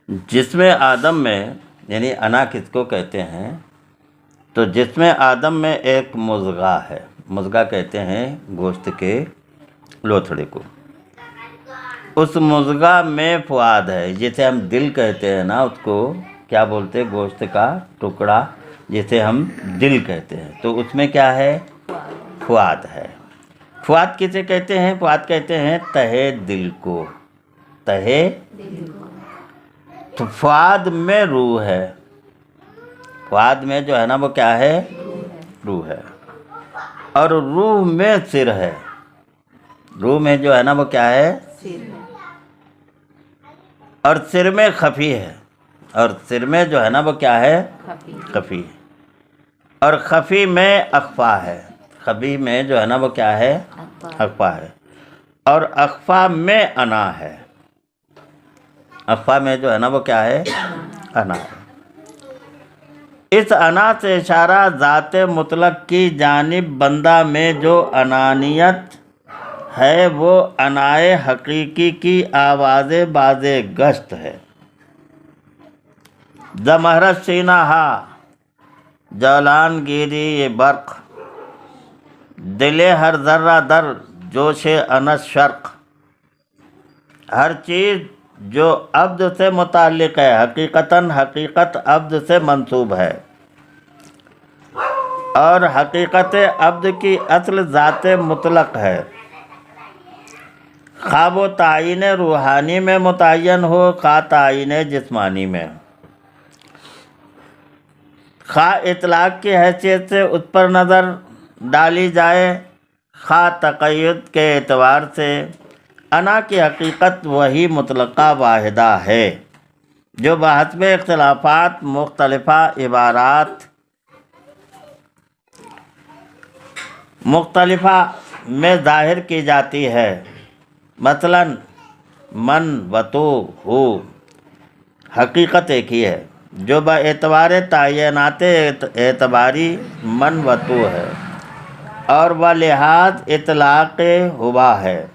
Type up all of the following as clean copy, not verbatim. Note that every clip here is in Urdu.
جسم آدم میں یعنی انا کس کو کہتے ہیں؟ تو جسم آدم میں ایک مضغہ ہے، مضغہ کہتے ہیں گوشت کے لوتھڑے کو۔ اس مضغہ میں فؤاد ہے، جسے ہم دل کہتے ہیں نا، اس کو کیا بولتے ہیں؟ گوشت کا ٹکڑا جسے ہم دل کہتے ہیں، تو اس میں کیا ہے؟ فؤاد ہے۔ فؤاد کسے کہتے ہیں؟ فؤاد کہتے ہیں تہے دل کو، تہے تو فؤاد میں روح ہے، فؤاد میں جو ہے نا وہ کیا ہے؟ روح ہے، اور روح میں سر ہے، روح میں جو ہے نا وہ کیا ہے؟ اور سر میں خفی ہے، اور سر میں جو ہے نا وہ کیا ہے؟ خفی، اور خفی میں اخفا ہے، خفی میں جو ہے نا وہ کیا ہے؟ اخفا ہے، اور اخفا میں انا ہے، اخفا میں جو ہے نا وہ کیا ہے؟ انا ہے۔ اس انا سے اشارہ ذات مطلق کی جانب بندہ میں جو انانیت ہے وہ انائے حقیقی کی آواز باز گشت ہے۔ زمہرت سینہ ہا جولان گیری یہ برق، دلے ہر ذرہ در جوش انس شرق۔ ہر چیز جو عبد سے متعلق ہے، حقیقتاً حقیقت عبد سے منسوب ہے، اور حقیقت عبد کی اصل ذات مطلق ہے، خواہ وہ تعین روحانی میں متعین ہو خواہ تعین جسمانی میں، خواہ اطلاق کی حیثیت سے اس پر نظر ڈالی جائے خواہ تقید کے اعتبار سے۔ انا کی حقیقت وہی مطلقہ واحدہ ہے جو بحسب اختلافات مختلفہ عبارات مختلفہ میں ظاہر کی جاتی ہے، مثلا من و تو ہو، حقیقت ایک ہی ہے جو با اعتبار تعینات اعتباری من و تو ہے، اور و لحاظ اطلاق ہوا ہے۔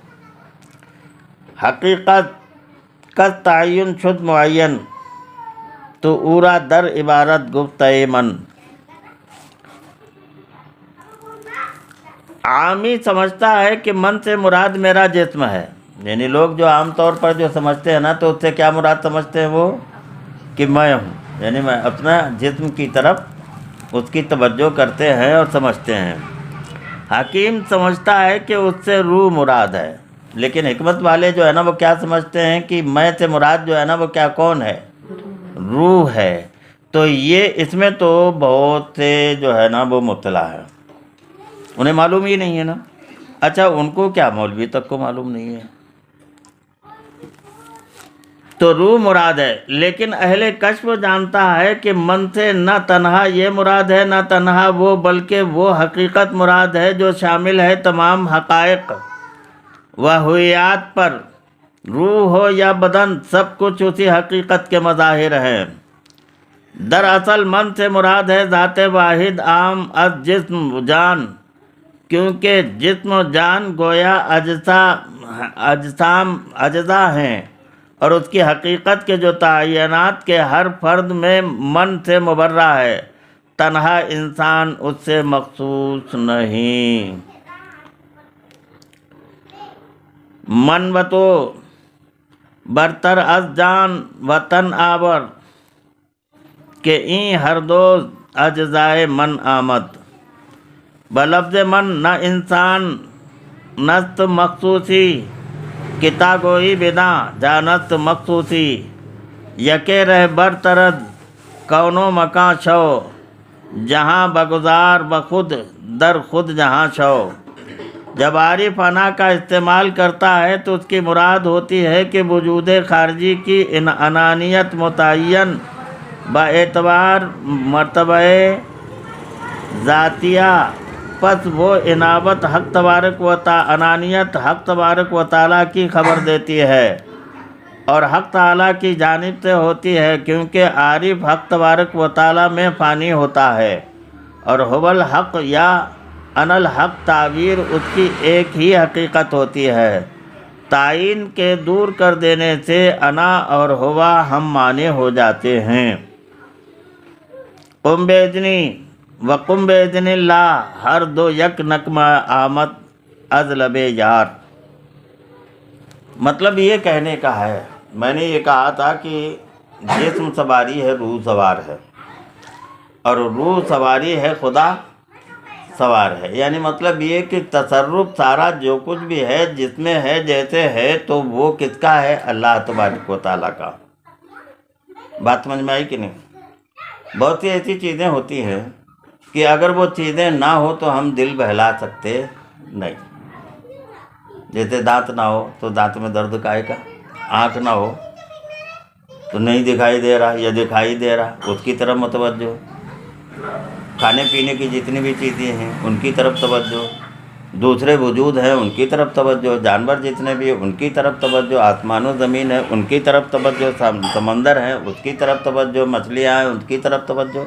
حقیقت کس تعین شد معین تو اورا در عبارت گفتہ من۔ عامی سمجھتا ہے کہ من سے مراد میرا جسم ہے، یعنی لوگ جو عام طور پر جو سمجھتے ہیں نا، تو اس سے کیا مراد سمجھتے ہیں وہ؟ کہ میں ہوں، یعنی میں اپنا جسم کی طرف اس کی توجہ کرتے ہیں اور سمجھتے ہیں۔ حکیم سمجھتا ہے کہ اس سے روح مراد ہے، لیکن حکمت والے جو ہے نا وہ کیا سمجھتے ہیں کہ میں سے مراد جو ہے نا وہ کیا کون ہے؟ روح ہے۔ تو یہ اس میں تو بہت سے جو ہے نا وہ مبتلا ہے، انہیں معلوم ہی نہیں ہے نا۔ اچھا ان کو کیا مولوی تک کو معلوم نہیں ہے؟ تو روح مراد ہے، لیکن اہل کشف جانتا ہے کہ من سے نہ تنہا یہ مراد ہے، نہ تنہا وہ، بلکہ وہ حقیقت مراد ہے جو شامل ہے تمام حقائق و ہویات پر۔ روح ہو یا بدن، سب کچھ اسی حقیقت کے مظاہر ہیں۔ دراصل من سے مراد ہے ذات واحد عام از جسم و جان، کیونکہ جسم و جان گویا اجزا ہیں، اور اس کی حقیقت کے جو تعینات کے ہر فرد میں من سے مبرہ ہے، تنہا انسان اس سے مخصوص نہیں۔ من و تو برتر از جان و تن آور، کہ این ہر دو اجزائے من آمد۔ بلفظ من نہ انسان نست مخصوصی، کتا گوئی بنا جانست مخصوصی۔ یکے رہ برترد کونو مکاں شو، جہاں بگزار بخود در خود جہاں شو۔ جب عارف انا کا استعمال کرتا ہے تو اس کی مراد ہوتی ہے کہ وجود خارجی کی انانیت متعین با اعتبار مرتبہ ذاتیہ، پس وہ انابت حق تبارک و تعالی، انانیت حق تبارک و تعالیٰ کی خبر دیتی ہے، اور حق تعالیٰ کی جانب سے ہوتی ہے، کیونکہ عارف حق تبارک و تعالیٰ میں فانی ہوتا ہے، اور هو الحق یا انا الحق تعبیر اس کی ایک ہی حقیقت ہوتی ہے۔ تعین کے دور کر دینے سے انا اور ہوا ہم معنی ہو جاتے ہیں۔ قم بیدنی و قم بیدن اللہ، ہر دو یک نغمہ آمد از لب یار۔ مطلب یہ کہنے کا ہے، میں نے یہ کہا تھا کہ جسم سواری ہے، روح سوار ہے، اور روح سواری ہے، خدا سوار ہے۔ یعنی مطلب یہ کہ تصرف سارا جو کچھ بھی ہے، جس میں ہے، جیسے ہے، تو وہ کس کا ہے؟ اللہ تبارک و تعالیٰ کا۔ بات سمجھ میں آئی کہ نہیں؟ بہت سی ایسی چیزیں ہوتی ہیں کہ اگر وہ چیزیں نہ ہو تو ہم دل بہلا سکتے نہیں۔ جیسے دانت نہ ہو تو دانت میں درد کائے کا، آنکھ نہ ہو تو نہیں دکھائی دے رہا یا دکھائی دے رہا، اس کی طرف متوجہ۔ کھانے پینے کی جتنی بھی چیزیں ہیں ان کی طرف توجہ، دوسرے وجود ہیں ان کی طرف توجہ، جانور جتنے بھی ان کی طرف توجہ، آسمان و زمین ہے ان کی طرف توجہ، سمندر ہیں اس کی طرف توجہ، مچھلیاں ہیں ان کی طرف توجہ،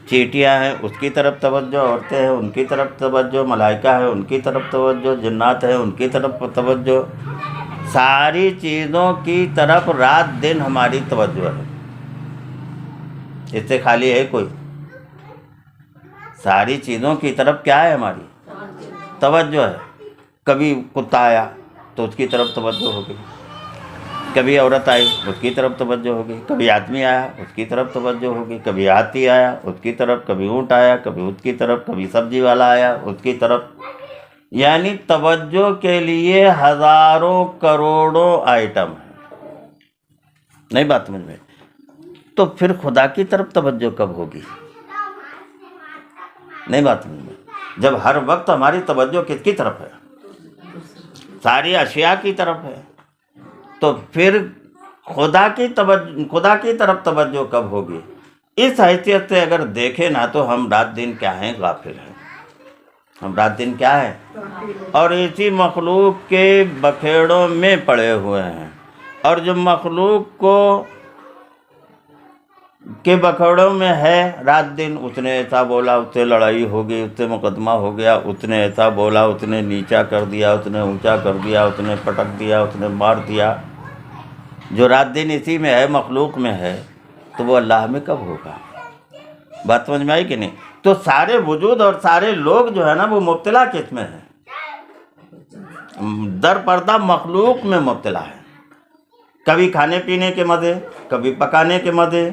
چیٹیاں ہیں اس کی طرف توجہ، عورتیں ہیں ان کی طرف توجہ، ملائکہ ہیں ان کی طرف توجہ، جنات ہیں ان کی طرف توجہ، ساری چیزوں کی طرف رات دن ہماری توجہ ہے۔ اس سے خالی ہے کوئی؟ ساری چیزوں کی طرف کیا ہے؟ ہماری توجہ ہے۔ کبھی کتا آیا تو اس کی طرف توجہ ہوگی، کبھی عورت آئی اس کی طرف توجہ ہوگی، کبھی آدمی آیا اس کی طرف توجہ ہوگی، کبھی ہاتھی آیا اس کی طرف، کبھی اونٹ آیا کبھی اس کی طرف، کبھی سبزی والا آیا اس کی طرف۔ یعنی توجہ کے لیے ہزاروں کروڑوں آئٹم ہیں۔ نہیں بات سمجھ میں؟ تو پھر خدا کی طرف توجہ کب ہوگی؟ نہیں بات سمجھ میں؟ جب ہر وقت ہماری توجہ کس کی طرف ہے؟ ساری اشیاء کی طرف ہے، تو پھر خدا کی طرف توجہ کب ہوگی؟ اس حیثیت سے اگر دیکھیں نا تو ہم رات دن کیا ہیں؟ غافل ہیں۔ ہم رات دن کیا ہیں؟ اور اسی مخلوق کے بکھیڑوں میں پڑے ہوئے ہیں، اور جو مخلوق کے بکھیڑوں میں ہے رات دن، اس نے ایسا بولا اس سے لڑائی ہو گئی، اس سے مقدمہ ہو گیا، اس نے ایسا بولا اس نے نیچا کر دیا، اس نے اونچا کر دیا، اس نے پٹک دیا، اس نے مار دیا۔ جو رات دن اسی میں ہے، مخلوق میں ہے، تو وہ اللہ میں کب ہوگا؟ بات سمجھ میں آئی کہ نہیں؟ تو سارے وجود اور سارے لوگ جو ہے نا وہ مبتلا کس میں ہیں؟ در پردہ مخلوق میں مبتلا ہے۔ کبھی کھانے پینے کے مزے، کبھی پکانے کے مزے،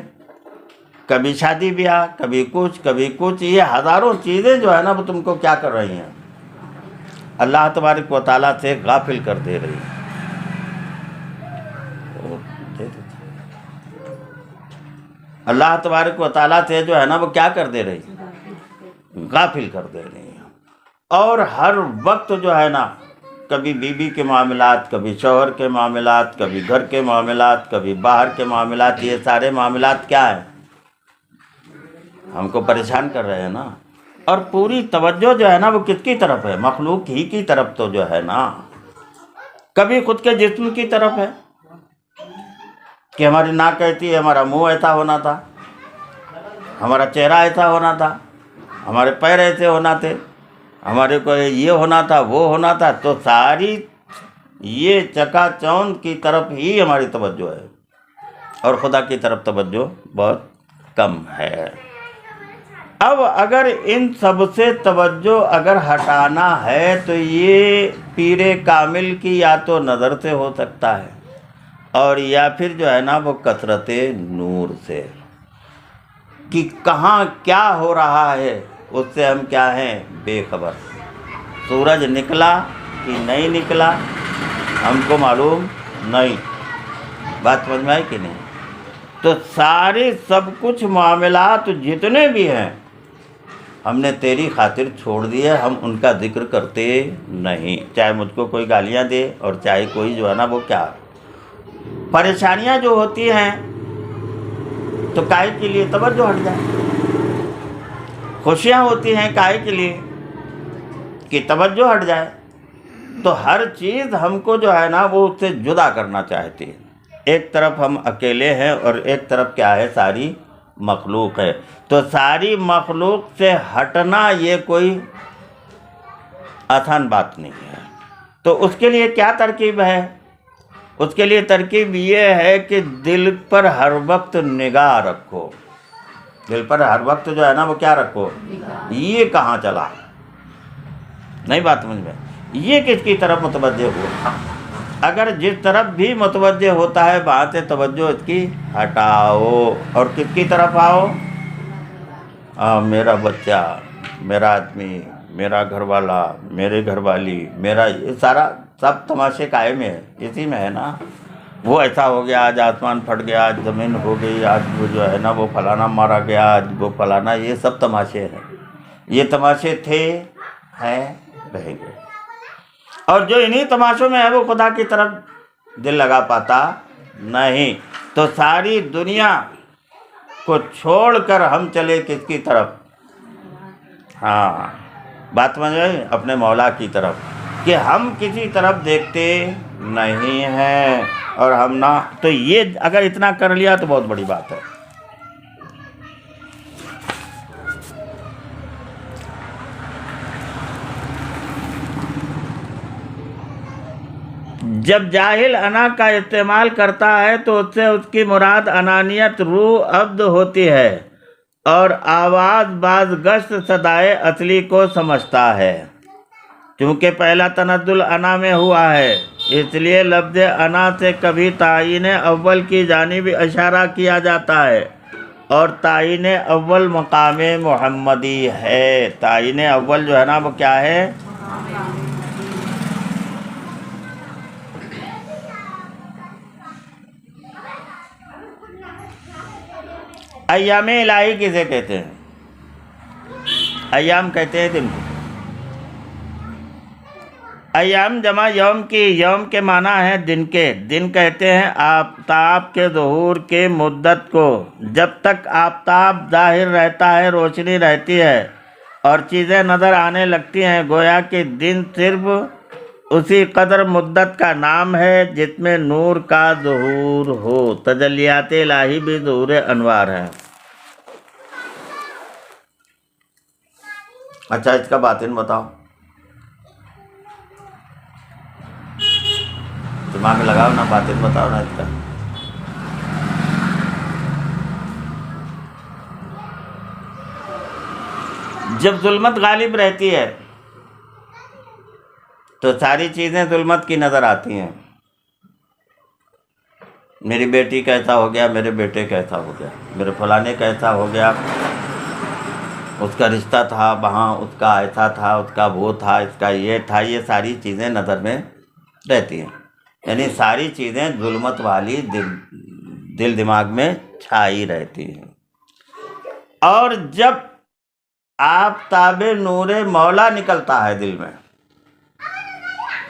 کبھی شادی بیاہ، کبھی کچھ، یہ ہزاروں چیزیں جو ہے نا وہ تم کو کیا کر رہی ہیں؟ اللہ تبارک و تعالیٰ سے غافل کر دے رہی ہیں۔ اللہ تبارک و تعالیٰ سے جو ہے نا وہ کیا کر دے رہی ہیں؟ غافل کر دے رہی ہیں۔ اور ہر وقت جو ہے نا کبھی بیوی کے معاملات، کبھی شوہر کے معاملات، کبھی گھر کے معاملات، کبھی باہر کے معاملات، یہ سارے معاملات کیا ہیں؟ ہم کو پریشان کر رہے ہیں نا۔ اور پوری توجہ جو ہے نا وہ کس کی طرف ہے؟ مخلوق ہی کی طرف تو جو ہے نا۔ کبھی خود کے جسم کی طرف ہے کہ ہماری ناک ایسی ہے، ہمارا منہ ایسا ہونا تھا، ہمارا چہرہ ایسا ہونا تھا، ہمارے پیر ایسے ہونا تھے، ہمارے کو یہ ہونا تھا، وہ ہونا تھا، تو ساری یہ چکا چوند کی طرف ہی ہماری توجہ ہے، اور خدا کی طرف توجہ بہت کم ہے۔ اب اگر ان سب سے توجہ اگر ہٹانا ہے تو یہ پیر کامل کی یا تو نظر سے ہو سکتا ہے، اور یا پھر جو ہے نا وہ کثرت نور سے، کہ کہاں کیا ہو رہا ہے اس سے ہم کیا ہیں؟ بے خبر۔ سورج نکلا کہ نہیں نکلا ہم کو معلوم نہیں۔ بات سمجھ میں آئی کہ نہیں؟ تو سارے سب کچھ معاملات جتنے بھی ہیں ہم نے تیری خاطر چھوڑ دیے، ہم ان کا ذکر کرتے نہیں، چاہے مجھ کو کوئی گالیاں دے اور چاہے کوئی جو ہے نا وہ کیا۔ پریشانیاں جو ہوتی ہیں تو کائے کے لیے؟ توجہ ہٹ جائے۔ خوشیاں ہوتی ہیں کائے کے لیے؟ کہ توجہ ہٹ جائے۔ تو ہر چیز ہم کو جو ہے نا وہ اس سے جدا کرنا چاہتی ہے۔ ایک طرف ہم اکیلے ہیں اور ایک طرف کیا ہے؟ ساری مخلوق ہے۔ تو ساری مخلوق سے ہٹنا یہ کوئی آسان بات نہیں ہے۔ تو اس کے لیے کیا ترکیب ہے؟ اس کے لیے ترکیب یہ ہے کہ دل پر ہر وقت نگاہ رکھو. دل پر ہر وقت جو ہے نا وہ کیا رکھو؟ یہ کہاں چلا؟ نہیں بات سمجھ میں؟ یہ کس کی طرف متوجہ ہوا؟ اگر جس طرف بھی متوجہ ہوتا ہے وہاں سے توجہ اس کی ہٹاؤ اور کس کی طرف آؤ؟ میرا بچہ، میرا آدمی، میرا گھر والا، میرے گھر والی، میرا یہ سارا سب تماشے کائے میں ہے، اسی میں ہے نا. وہ ایسا ہو گیا، آج آسمان پھٹ گیا، آج زمین ہو گئی، آج وہ جو ہے نا وہ فلانا مارا گیا، آج وہ فلانا، یہ سب تماشے ہیں. یہ تماشے تھے، ہیں، رہیں گے. اور جو انہی تماشوں میں ہے وہ خدا کی طرف دل لگا پاتا نہیں. تو ساری دنیا کو چھوڑ کر ہم چلے کس کی طرف؟ ہاں بات سمجھ گئے؟ اپنے مولا کی طرف، کہ ہم کسی طرف دیکھتے نہیں ہیں. اور ہم نہ، تو یہ اگر اتنا کر لیا تو بہت بڑی بات ہے. جب جاہل انا کا استعمال کرتا ہے تو اس سے اس کی مراد انانیت روح عبد ہوتی ہے، اور آواز باز گشت صدائے اصلی کو سمجھتا ہے. کیونکہ پہلا تنزل انا میں ہوا ہے، اس لیے لفظ انا سے کبھی تعین اول کی جانب اشارہ کیا جاتا ہے، اور تعین اول مقام محمدی ہے. تعین اول جو ہے نا وہ کیا ہے؟ ایام الہی کسے کہتے ہیں؟ ایام کہتے ہیں دن کو. ایام جمع یوم کی، یوم کے معنی ہے دن کے. دن کہتے ہیں آفتاب کے ظہور کی مدت کو. جب تک آفتاب ظاہر رہتا ہے روشنی رہتی ہے اور چیزیں نظر آنے لگتی ہیں. گویا کہ دن صرف اسی قدر مدت کا نام ہے جس میں نور کا ظہور ہو. تجلیات الہی بھی ظہور انوار ہے. اچھا اس کا باطن بتاؤ، دماغ لگاؤ نا، باطن بتاؤ نا اس کا. جب ظلمت غالب رہتی ہے تو ساری چیزیں ظلمت کی نظر آتی ہیں. میری بیٹی کیسا ہو گیا، میرے بیٹے کیسا ہو گیا، میرے فلانے کیسا ہو گیا، اس کا رشتہ تھا وہاں، اس کا ایسا تھا، اس کا وہ تھا، اس کا یہ تھا. یہ ساری چیزیں نظر میں رہتی ہیں. یعنی ساری چیزیں ظلمت والی دل دماغ میں چھائی رہتی ہیں. اور جب آفتاب نور مولا نکلتا ہے دل میں،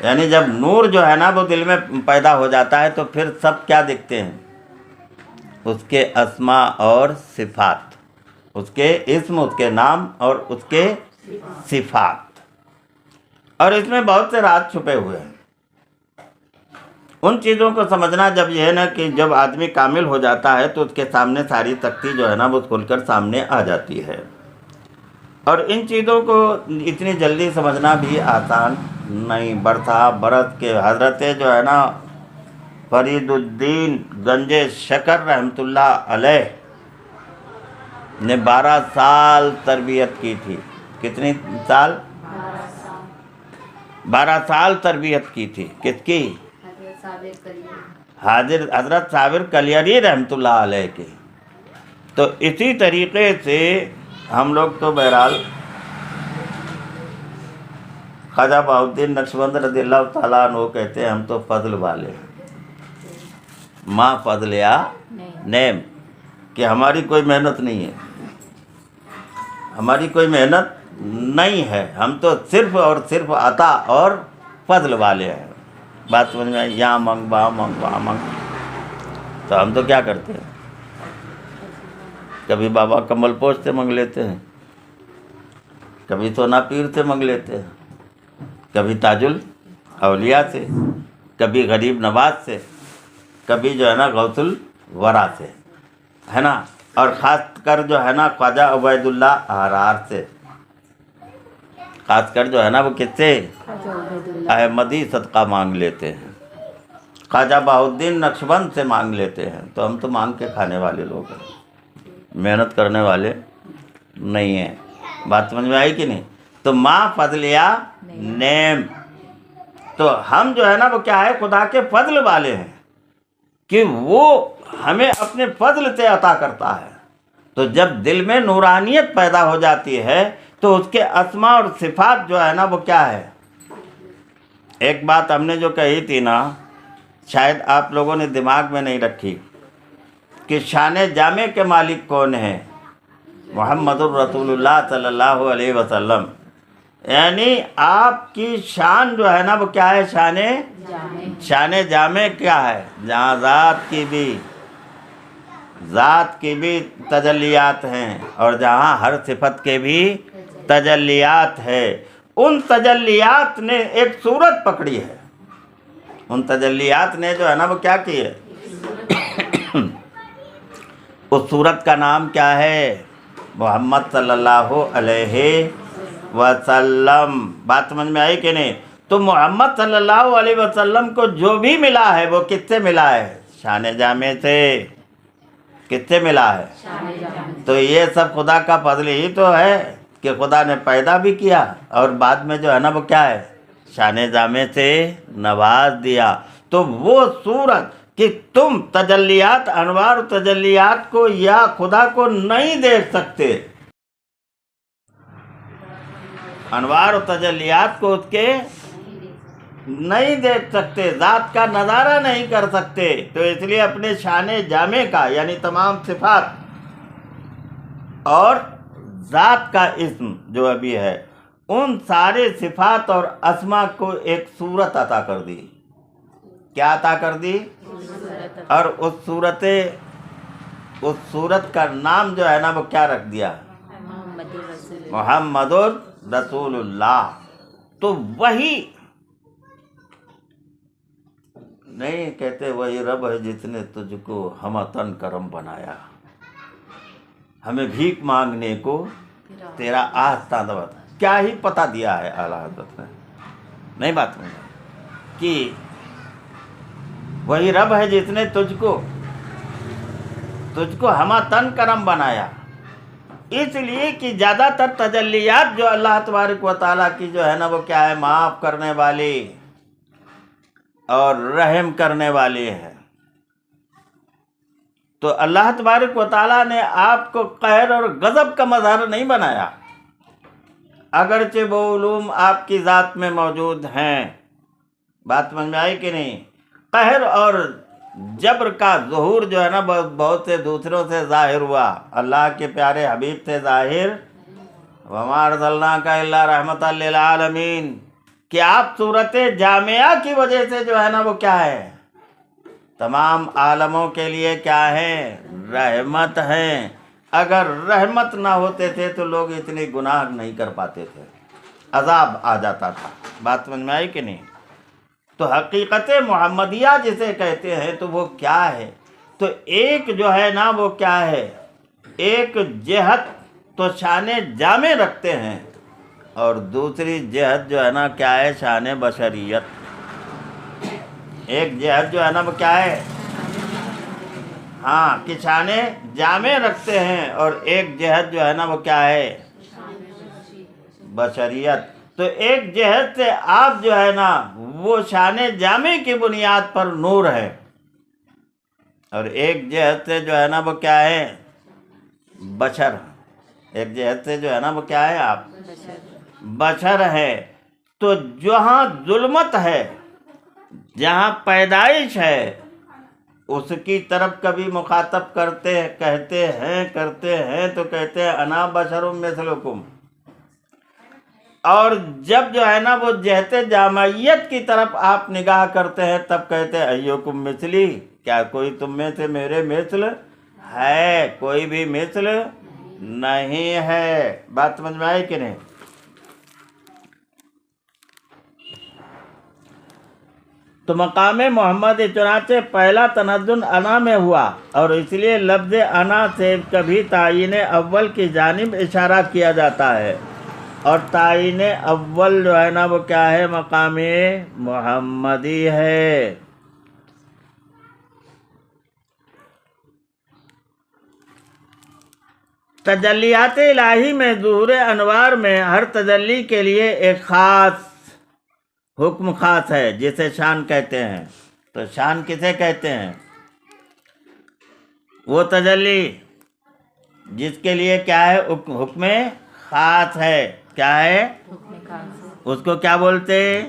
یعنی جب نور جو ہے نا وہ دل میں پیدا ہو جاتا ہے تو پھر سب کیا دیکھتے ہیں؟ اس کے اسماء اور صفات، اس کے اسم، اس کے نام اور اس کے صفات. اور اس میں بہت سے راز چھپے ہوئے ہیں. ان چیزوں کو سمجھنا جب یہ ہے نا کہ جب آدمی کامل ہو جاتا ہے تو اس کے سامنے ساری تختی جو ہے نا وہ کھل کر سامنے آ جاتی ہے. اور ان چیزوں کو اتنی جلدی سمجھنا بھی آسان نہیں. برسا برس کے حضرت جو ہے نا فرید الدین گنج شکر رحمۃ اللہ علیہ نے 12 سال تربیت کی تھی. کتنی سال؟ 12 سال تربیت کی تھی. کس کی؟ حضرت صابر کلیری رحمۃ اللہ علیہ کی. تو اسی طریقے سے ہم لوگ تو بہرحال خواجہ بہاؤالدین نقشبند رضی اللہ تعالیٰ عنہ کہتے ہیں ہم تو فضل والے ہیں، ماں فضل یا نیم، کہ ہماری کوئی محنت نہیں ہے، ہماری کوئی محنت نہیں ہے، ہم تو صرف اور صرف عطا اور فضل والے ہیں. بات سمجھ میں آئی؟ یہاں منگ وہاں منگ وہاں منگ. تو ہم تو کیا کرتے ہیں؟ کبھی بابا کمل پوش سے منگ لیتے ہیں، کبھی سونا پیر سے منگ لیتے ہیں، کبھی تاج الاولیاء سے، کبھی غریب نواز سے، کبھی جو ہے نا غوث الورا سے، ہے نا. اور خاص کر جو ہے نا خواجہ عبید اللہ احرار سے، خاص کر جو ہے نا وہ کس سے؟ احمدی صدقہ مانگ لیتے ہیں، خواجہ بہاؤالدین نقشبند سے مانگ لیتے ہیں، تو ہم تو مانگ کے کھانے والے لوگ ہیں، محنت کرنے والے نہیں ہیں۔ بات سمجھ میں آئی کہ نہیں؟ تو ما فضلیہ نیم، تو ہم جو ہے نا وہ کیا ہے، خدا کے فضل والے ہیں کہ وہ ہمیں اپنے فضل سے عطا کرتا ہے۔ تو جب دل میں نورانیت پیدا ہو جاتی ہے تو اس کے اسماء اور صفات جو ہے نا وہ کیا ہے۔ ایک بات ہم نے جو کہی تھی نا، شاید آپ لوگوں نے دماغ میں نہیں رکھی، کہ شان جامع کے مالک کون ہیں؟ محمد الرسول اللہ صلی اللہ علیہ وسلم۔ یعنی آپ کی شان جو ہے نا وہ کیا ہے، شان جامع کیا ہے؟ جہاں ذات کی بھی تجلیات ہیں اور جہاں ہر صفت کے بھی تجلیات ہے۔ ان تجلیات نے ایک صورت پکڑی ہے، ان تجلیات نے جو ہے نا وہ کیا کی ہے، اس صورت کا نام کیا ہے؟ محمد صلی اللہ علیہ وسلم۔ بات سمجھ میں آئی کہ نہیں؟ تو محمد صلی اللہ علیہ وسلم کو جو بھی ملا ہے وہ کس سے ملا ہے؟ شان جامع سے۔ کس سے ملا ہے؟ تو یہ سب خدا کا فضل ہی تو ہے کہ خدا نے پیدا بھی کیا اور بعد میں جو ہے نا وہ کیا ہے، شان جامع سے نواز دیا۔ تو وہ صورت کہ تم تجلیات، انوار و تجلیات کو یا خدا کو نہیں دیکھ سکتے، انوار و تجلیات کو اس کے نہیں دیکھ سکتے، ذات کا نظارہ نہیں کر سکتے، تو اس لیے اپنے شان جامع کا یعنی تمام صفات اور ذات کا اسم جو ابھی ہے، ان سارے صفات اور اسما کو ایک صورت عطا کر دی۔ کیا عطا کر دی؟ اور اس صورت کا نام جو ہے نا وہ کیا رکھ دیا؟ محمد الرسول اللہ۔ تو وہی نہیں کہتے وہی رب ہے جس نے تجھ کو ہمتن کرم بنایا، ہمیں بھیک مانگنے کو تیرا آستہ دبا۔ کیا ہی پتہ دیا ہے اعلیٰ حضرت نے، نہیں بات میں کہ وہی رب ہے جس نے تجھ کو ہمتن کرم بنایا، اس لیے کہ زیادہ تر تجلیات جو اللہ تبارک و تعالیٰ کی جو ہے نا وہ کیا ہے، معاف کرنے والی اور رحم کرنے والی ہے۔ تو اللہ تبارک و تعالیٰ نے آپ کو قہر اور غضب کا مظہر نہیں بنایا، اگرچہ وہ علوم آپ کی ذات میں موجود ہیں۔ بات سمجھ میں آئی کہ نہیں؟ قہر اور جبر کا ظہور جو ہے نا بہت سے دوسروں سے ظاہر ہوا، اللہ کے پیارے حبیب سے ظاہر، وَمَا أَرْسَلْنَاكَ إِلَّا رَحْمَةً لِّلْعَالَمِينَ، کہ آپ صورت جامعہ کی وجہ سے جو ہے نا وہ کیا ہے، تمام عالموں کے لیے کیا ہے، رحمت ہیں۔ اگر رحمت نہ ہوتے تھے تو لوگ اتنے گناہ نہیں کر پاتے تھے، عذاب آ جاتا تھا۔ بات سمجھ میں آئی کہ نہیں؟ تو حقیقت محمدیہ جسے کہتے ہیں تو وہ کیا ہے؟ تو ایک جو ہے نا وہ کیا ہے، ایک جہت تو شان جامع رکھتے ہیں اور دوسری جہت جو ہے نا کیا ہے، شان بشریت۔ ایک جہت جو ہے نا وہ کیا ہے، ہاں کہ شان جامع رکھتے ہیں، اور ایک جہت جو ہے نا وہ کیا ہے، بشریت۔ تو ایک جہت سے آپ جو ہے نا وہ شان جامع کی بنیاد پر نور ہے، اور ایک جہت سے جو ہے نا وہ کیا ہے، بشر۔ ایک جہت سے جو ہے نا وہ کیا ہے، آپ بشر ہے۔ تو جہاں ظلمت ہے، جہاں پیدائش ہے، اس کی طرف کبھی مخاطب کہتے ہیں تو کہتے ہیں انا بشر مثلکم، اور جب جو ہے نا وہ جہت جامعیت کی طرف آپ نگاہ کرتے ہیں تب کہتے ہیں ایوکم مثلی، کیا کوئی تم میں سے میرے مثل ہے؟ کوئی بھی مثل نہیں ہے۔ بات سمجھ میں آئی کہ نہیں؟ تو مقام محمد چنانچہ پہلا تنزل انا میں ہوا، اور اس لیے لفظ انا سے کبھی تعین اول کی جانب اشارہ کیا جاتا ہے، اور تعین اول جو ہے نا وہ کیا ہے؟ مقام محمدی ہے۔ تجلیات الہی میں، ظہور انوار میں، ہر تجلی کے لیے ایک خاص حکم خاص ہے جسے شان کہتے ہیں۔ تو شان کسے کہتے ہیں؟ وہ تجلی جس کے لیے کیا ہے؟ حکم خاص ہے۔ کیا ہے؟ اس کو کیا بولتے؟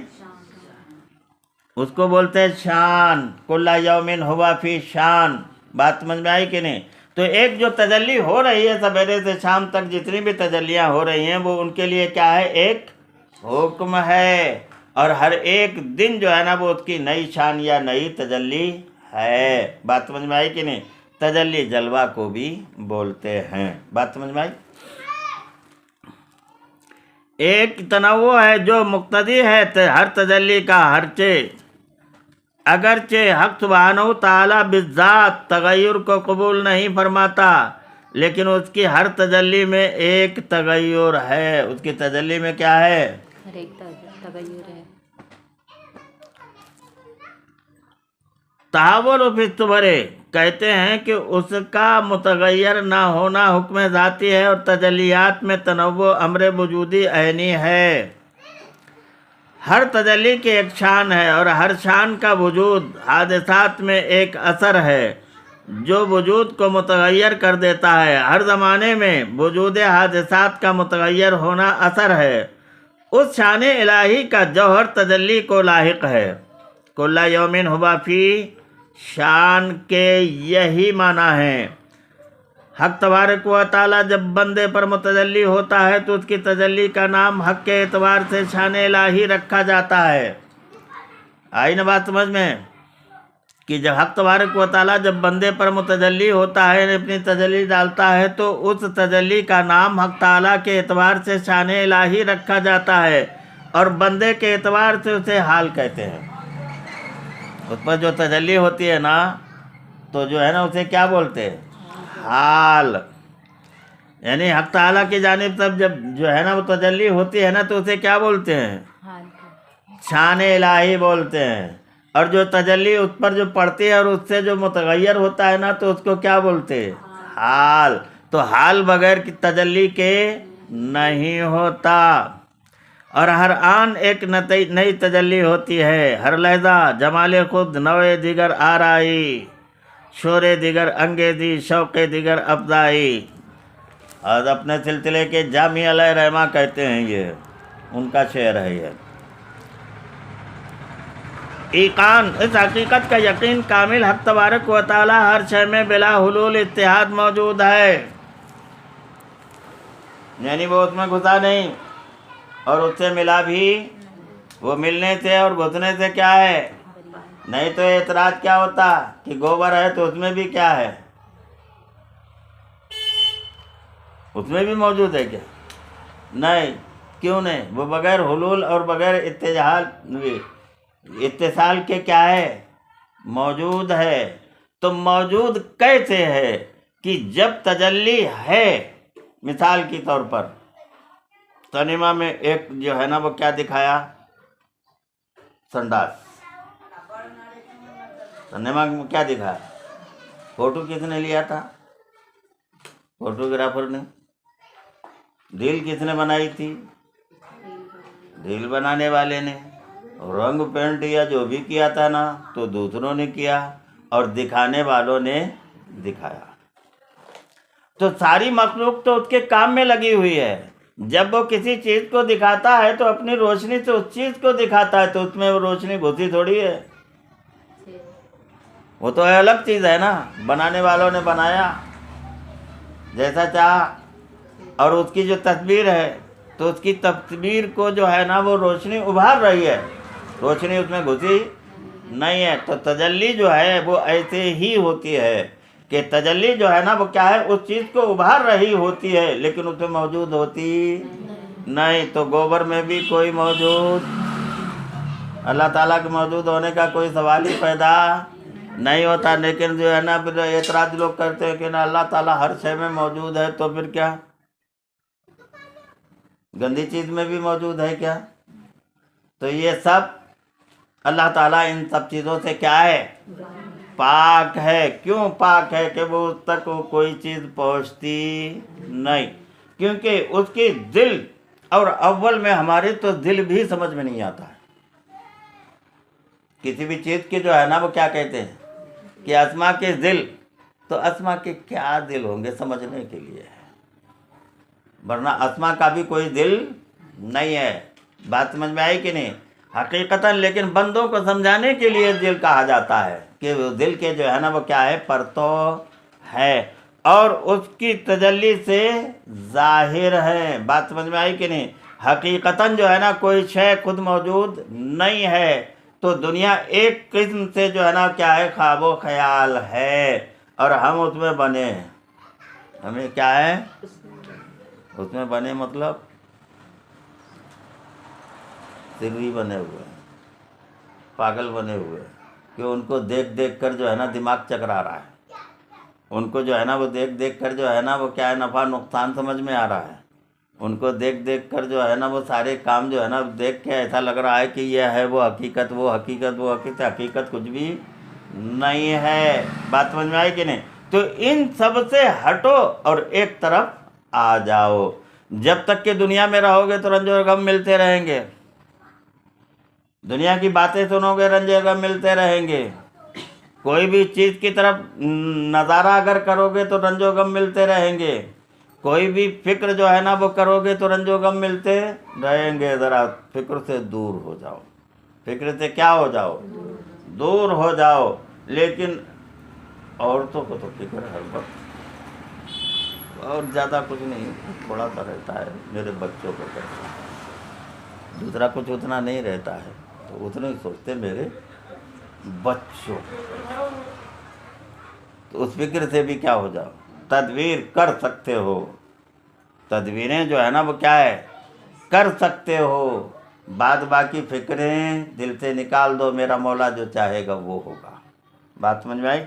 اس کو بولتے شان۔ کل یومن ہوا فی شان۔ بات سمجھ میں آئی کہ نہیں؟ تو ایک جو تجلی ہو رہی ہے سویرے سے شام تک، جتنی بھی تجلیاں ہو رہی ہیں، وہ ان کے لیے کیا ہے؟ ایک حکم ہے۔ اور ہر ایک دن جو ہے نا وہ اس کی نئی شان یا نئی تجلی ہے۔ بات سمجھ میں آئی کہ نہیں؟ تجلی جلوہ کو بھی بولتے ہیں۔ بات سمجھ میں آئی؟ ایک تنوع ہے جو مقتضی ہے ہر تجلی کا، اگرچہ حق سبحانہ تعالیٰ بالذات تغیر کو قبول نہیں فرماتا، لیکن اس کی ہر تجلی میں ایک تغیر ہے۔ اس کی تجلی میں کیا ہے؟ ہر ایک تغیر ہے۔ تحول فی الصور کہتے ہیں کہ اس کا متغیر نہ ہونا حکم ذاتی ہے، اور تجلیات میں تنوع امر وجودی عینی ہے۔ ہر تجلی کی ایک شان ہے، اور ہر شان کا وجود حادثات میں ایک اثر ہے جو وجود کو متغیر کر دیتا ہے۔ ہر زمانے میں وجود حادثات کا متغیر ہونا اثر ہے۔ اس شان الہی کا جوہر تجلی کو لاحق ہے۔ کل یومن ہوا فی شان کے یہی معنی ہے۔ حق تبارک و تعالیٰ جب بندے پر متجلی ہوتا ہے تو اس کی تجلی کا نام حق کے اعتبار سے شان الہی رکھا جاتا ہے۔ آئی نا بات سمجھ میں؟ کہ جب حق تبارک و تعالیٰ جب بندے پر متجلی ہوتا ہے، اپنی تجلی ڈالتا ہے، تو اس تجلی کا نام حق تعالیٰ کے اعتبار سے شان الہی رکھا جاتا ہے، اور بندے کے اعتبار سے اسے حال کہتے ہیں۔ اس پر جو تجلی ہوتی ہے نا، تو جو ہے نا اسے کیا بولتے ہیں؟ حال۔ یعنی حق تعالیٰ کی جانب سے جب جو ہے نا وہ تجلی ہوتی ہے نا، تو اسے کیا بولتے ہیں؟ شان الہی بولتے ہیں۔ اور جو تجلی اس پر جو پڑتی ہے اور اس سے جو متغیر ہوتا ہے نا، تو اس کو کیا بولتے ہیں؟ حال۔ تو حال بغیر کی تجلی کے نہیں ہوتا۔ اور ہر آن ایک نئی تجلی ہوتی ہے۔ ہر لحظہ جمال خود نوے دیگر آرائی، شور دیگر انگیزی، شوق دیگر افزائی۔ اور اپنے سلسلے کے جامی علیہ رحمہ کہتے ہیں، یہ ان کا شعر ہے یہ۔ ایقان، اس حقیقت کا یقین کامل حق تبارک و تعالی ہر شے میں بلا حلول اتحاد موجود ہے۔ یعنی وہ اس میں گھسا نہیں اور اس سے ملا بھی، وہ ملنے سے اور گھسنے سے کیا ہے؟ نہیں تو اعتراض کیا ہوتا کہ گوبر ہے تو اس میں بھی کیا ہے؟ اس میں بھی موجود ہے کیا؟ نہیں، کیوں نہیں؟ وہ بغیر حلول اور بغیر اتصال کے کیا ہے؟ موجود ہے۔ تو موجود کیسے ہے؟ کہ جب تجلی ہے، مثال کے طور پر سنیما میں ایک جو ہے نا وہ کیا دکھایا؟ سنڈاس۔ سنیما میں کیا دکھایا؟ فوٹو کس نے لیا تھا؟ فوٹوگرافر نے۔ ریل کس نے بنائی تھی؟ ریل بنانے والے نے۔ رنگ پینٹ یا جو بھی کیا تھا نا، تو دوسروں نے کیا، اور دکھانے والوں نے دکھایا۔ تو ساری مخلوق تو اس کے کام میں لگی ہوئی ہے۔ جب وہ کسی چیز کو دکھاتا ہے تو اپنی روشنی سے اس چیز کو دکھاتا ہے، تو اس میں وہ روشنی گھسی تھوڑی ہے، وہ تو الگ چیز ہے نا۔ بنانے والوں نے بنایا جیسا چاہا، اور اس کی جو تصویر ہے تو اس کی تصویر کو جو ہے نا وہ روشنی ابھار رہی ہے، روشنی اس میں گھسی نہیں ہے۔ تو تجلی جو ہے وہ ایسے ہی ہوتی ہے کہ تجلی جو ہے نا وہ کیا ہے؟ اس چیز کو ابھار رہی ہوتی ہے، لیکن اس میں موجود ہوتی نہیں۔ تو گوبر میں بھی کوئی موجود، اللہ تعالیٰ کے موجود ہونے کا کوئی سوال ہی پیدا نہیں ہوتا۔ لیکن جو ہے نا پھر اعتراض لوگ کرتے ہیں کہ نا اللہ تعالیٰ ہر شے میں موجود ہے، تو پھر کیا؟ گندی چیز میں بھی موجود ہے کیا؟ تو یہ سب اللہ تعالیٰ ان سب چیزوں سے کیا ہے؟ پاک ہے۔ کیوں پاک ہے؟ کہ وہ اس تک کوئی چیز پہنچتی نہیں، کیونکہ اس کی دل، اور اول میں ہمارے تو دل بھی سمجھ میں نہیں آتا ہے کسی بھی چیز کے جو ہے نا وہ کیا کہتے ہیں کہ اسما کے دل، تو اسما کے کیا دل ہوں گے سمجھنے کے لیے، ورنہ اسما کا بھی کوئی دل نہیں ہے۔ بات سمجھ میں آئی کہ نہیں؟ حقیقتاً لیکن بندوں کو سمجھانے کے لیے دل کہا جاتا ہے کہ وہ دل کے جو ہے نا وہ کیا ہے؟ پرتو ہے، اور اس کی تجلی سے ظاہر ہے۔ بات سمجھ میں آئی کہ نہیں؟ حقیقتاً جو ہے نا کوئی شے خود موجود نہیں ہے، تو دنیا ایک قسم سے جو ہے نا کیا ہے؟ خواب و خیال ہے، اور ہم اس میں بنے ہیں۔ ہمیں کیا ہے؟ اس میں بنے مطلب سری بنے ہوئے ہیں، پاگل بنے ہوئے ہیں، کہ ان کو دیکھ دیکھ کر جو ہے نا دماغ چکرا رہا ہے، ان کو جو ہے نا وہ دیکھ دیکھ کر جو ہے نا وہ کیا ہے؟ نفع نقصان سمجھ میں آ رہا ہے، ان کو دیکھ دیکھ کر جو ہے نا وہ سارے کام جو ہے نا دیکھ کے ایسا لگ رہا ہے کہ یہ ہے وہ حقیقت، وہ حقیقت، وہ حقیقت، حقیقت کچھ بھی نہیں ہے۔ بات سمجھ میں آئی کہ نہیں؟ تو ان سب سے ہٹو اور ایک طرف آ جاؤ۔ جب تک کہ دنیا میں رہو گے تو رنج و غم ملتے رہیں گے، دنیا کی باتیں سنو گے رنج و غم ملتے رہیں گے، کوئی بھی چیز کی طرف نظارہ اگر کرو گے تو رنج و غم ملتے رہیں گے، کوئی بھی فکر جو ہے نا وہ کرو گے تو رنج و غم ملتے رہیں گے۔ ذرا فکر سے دور ہو جاؤ، فکر سے کیا ہو جاؤ؟ دور ہو جاؤ۔ لیکن عورتوں کو تو فکر ہر وقت، اور زیادہ کچھ نہیں، تھوڑا سا رہتا ہے، میرے بچوں کو کہتا ہے، دوسرا کچھ اتنا نہیں رہتا ہے، تو اتنا ہی سوچتے میرے بچوں، تو اس فکر سے بھی کیا ہو جاؤ، تدبیر کر سکتے ہو، تدبیریں جو ہے نا وہ کیا ہے؟ کر سکتے ہو۔ بعد باقی فکریں دل سے نکال دو، میرا مولا جو چاہے گا وہ ہوگا۔ بات سمجھ میں آئی؟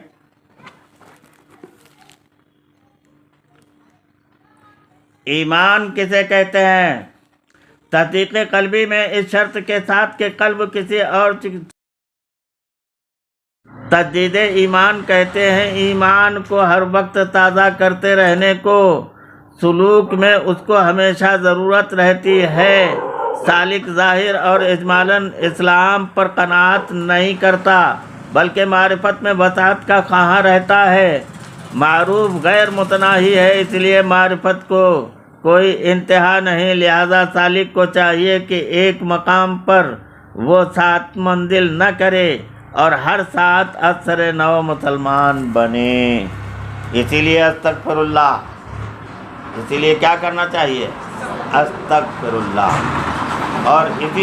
ایمان کسے کہتے ہیں؟ تحقیق قلبی میں اس شرط کے ساتھ کہ قلب کسی اور تجدید ایمان کہتے ہیں ایمان کو ہر وقت تازہ کرتے رہنے کو، سلوک میں اس کو ہمیشہ ضرورت رہتی ہے۔ سالک ظاہر اور اجمالاً اسلام پر قناعت نہیں کرتا، بلکہ معرفت میں وسعت کا خواہاں رہتا ہے۔ معروف غیر متناہی ہے، اس لیے معرفت کو کوئی انتہا نہیں، لہذا سالک کو چاہیے کہ ایک مقام پر وہ سات منزل نہ کرے اور ہر ساتھ اثر نو مسلمان بنے۔ اسی لیے استغفر اللہ، اسی لیے کیا کرنا چاہیے؟ استغفر اللہ، اور اسی